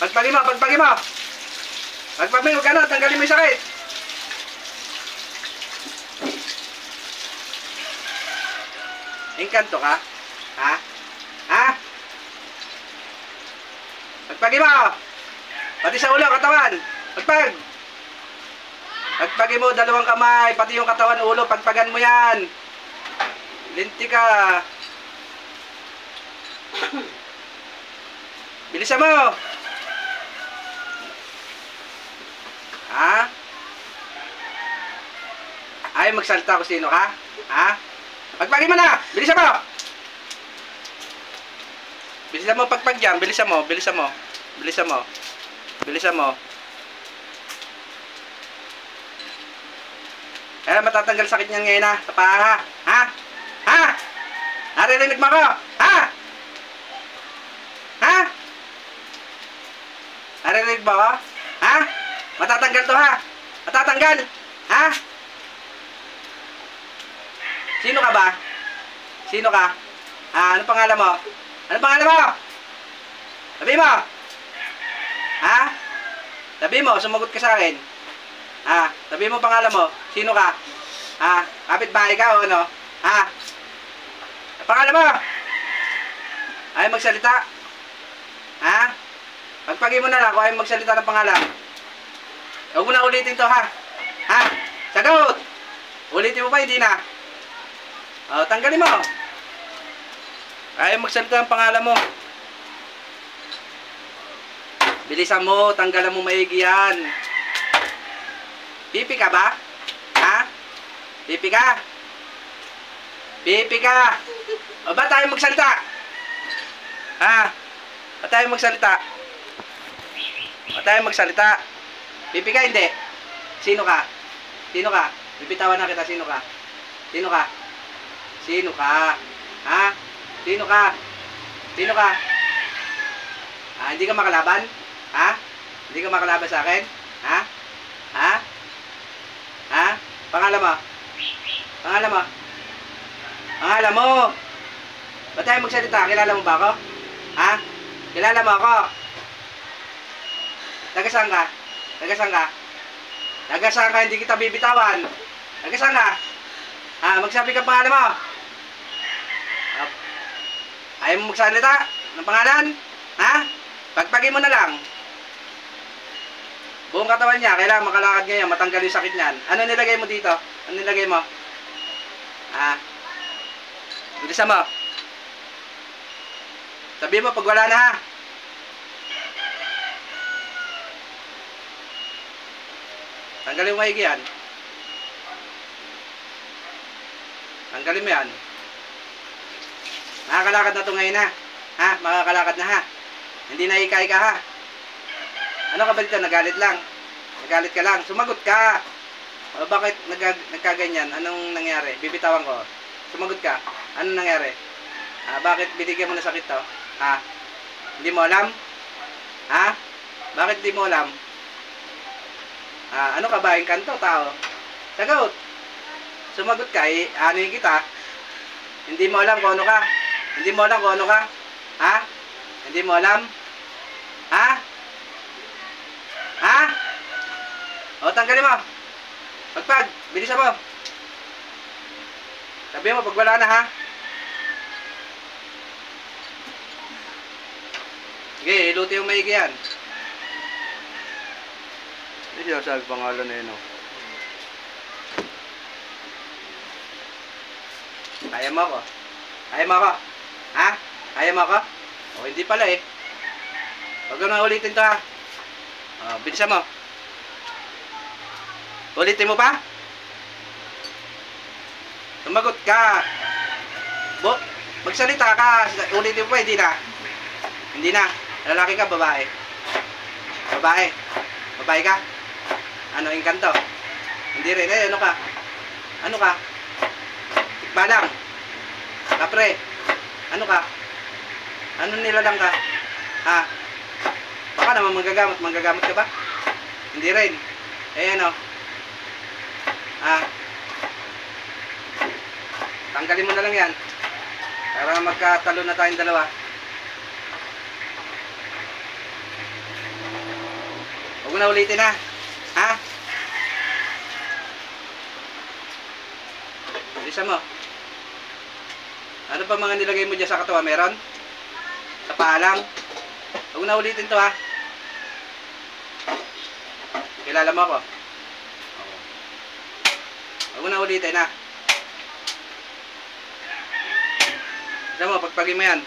Pagpagin mo, pagpagin mo. Pagpagin mo, gano'n, tanggalin mo yung sakit. Engkanto ka? Ha? Ha? Pagpagin mo. Pati sa ulo, katawan. Pagpag. Pagpagin mo, dalawang kamay, pati yung katawan, ulo, pagpagan mo yan. Linti ka. Bilisan mo. Ha? Ayaw magsalita kung sino ka? Ha? Pagpagin mo na! Bilisan mo! Bilisan mo pagpag dyan. Bilisan mo, bilisan mo. Bilisan mo. Bilisan mo. Kaya matatanggal sakit niyan ngayon ha. Sa paa ha. Ha? Ha? Naririnig mo ako? Ha? Ha? Naririnig mo ako? Ha? Matatanggal to ha. Matatanggal. Ha? Sino ka ba? Sino ka? Ano pangalan mo? Ano pangalan mo? Sabi mo. Ha? Sabi mo, sumagot ka sa akin. Sabi mo pangalan mo. Sino ka? Kapitbahay ka o ano? Pangalan mo? Ayaw magsalita? Pagpagin mo na lang kung ayaw magsalita ng pangalan. Huwag mo na ulitin to ha. Sagot! Ulitin mo pa, hindi na. Tanggalin mo. Ayaw magsalita ng pangalan mo. Bilisan mo, tanggalan mo maigi yan. Pipi ka ba? Pipi ka? Pipi ka? O ba tayo magsalita? Ba tayo magsalita? Ba tayo magsalita? Pipi ka hindi? Sino ka? Sino ka? Bibitawan na kita, sino ka? Sino ka? Sino ka? Sino ka? Sino ka? Hindi ka makalaban? Hindi ka makalaban sa akin? Pangalan mo? Pangalan mo? Pangalan mo? Ba't tayo magsalita? Kilala mo ba ako? Kilala mo ako? Taga-saan ka? Taga-saan ka? Taga-saan ka? Hindi kita bibitawan. Taga-saan ka? Magsabi ka pangalan mo? Ayaw mo magsalita ng pangalan? Pagpagin mo na lang. Buong katawan niya, kailangan makalakad ngayon, matanggal yung sakit niyan. Ano nilagay mo dito? Ano nilagay mo? Bilisan mo. Sabihin mo pag wala na ha. Tanggalin mo maigi yan. Tanggalin mo yan. Makakalakad na ito ngayon ha. Makakalakad na ha. Hindi na hikay ka ha. Ano ka ba dito? Nagalit lang. Nagalit ka lang. Sumagot ka. Bakit nagkaganyan? Anong nangyari? Bibitawan ko. Sumagot ka. Anong nangyari? Bakit binigyan mo na sakit to? Hindi mo alam? Bakit hindi mo alam? Ano ka ba? Engkanto tao? Sagot. Sumagot ka. Anuhin kita. Hindi mo alam kung ano ka. Hindi mo alam kung ano ka. Hindi mo alam? Tanggalin mo. Pagpag, bilisan mo. Sabihin mo pag wala na ha. Sige, iluti yung maigi yan. Hindi siya sabi pangalan na yun o. Kaya mo ako? Kaya mo ako? Kaya mo ako? Hindi pala eh. Huwag mo na ulitin to ha. Bilisan mo. Ulitin mo pa? Sumagot ka. Magsalita ka. Ulitin mo pa, hindi na. Hindi na. Lalaki ka, babae. Babae. Babae ka? Ano, engkanto? Hindi rin. Ano ka? Ano ka? Tikbalang. Kapre. Ano ka? Ano nilalang ka? Baka naman manggagamot. Manggagamot ka ba? Hindi rin. Ano? Tanggalin mo na lang yan. Para magkatalo na tayong dalawa. Huwag mo na ulitin ha. Ha? Bilisan mo. Ano pa mga nilagay mo dyan sa katawan? Meron? Sa paa lang? Huwag mo na ulitin to ha. Kilala mo ako? Huwag mo na ulitin ha. Bilisan mo, pagpagin mo yan.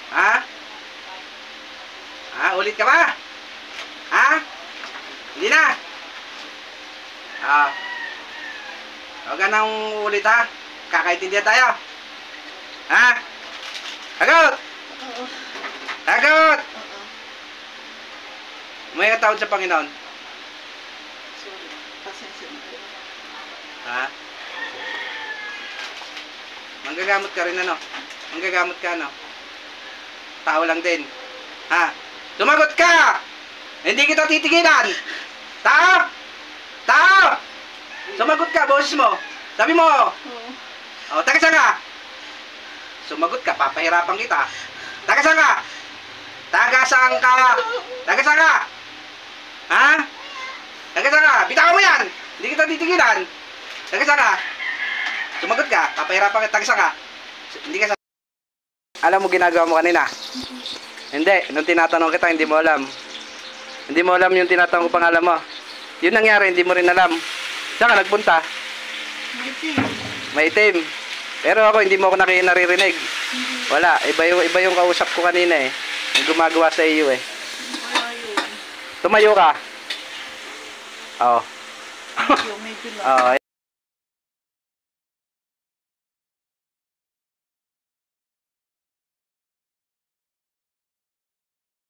Ha? Ha? Ulit ka ba? Ha? Hindi na? Ah. Huwag ka nang ulit ha? Kakaintindihan tayo? Ha? Sagot! Sagot! May katawad sa Panginoon? Sorry. Pasensya na. Ha? Manggagamot ka rin ano? Manggagamot ka ano? Tao lang din. Ha? Sumagot ka! Hindi kita titigilan! Tao! Tao! Sumagot ka, boses mo. Sabi mo. Oo. O, taga saan ka? Sumagot ka, papahirapan kita. Taga saan ka? Taga saan ka? Taga saan ka? Ha? Taga saan ka? Bitawan mo yan! Hindi kita titigilan. Taga saan ka? Sumagot ka, papahirapan kita. Taga saan ka? Hindi ka sa... Alam mo ginagawa mo kanina? Hindi. Nung tinatanong kita, hindi mo alam. Hindi mo alam yung tinatanong ko pangalan mo. Yun nangyari, hindi mo rin alam. Saan ka nagpunta? Maitim. Maitim. Pero ako, hindi mo ako naririnig. Wala. Iba yung kausap ko kanina eh. Yung gumagawa sa iyo eh. Wala yun. Tumayo ka. Oo. Medyo lang. Oo.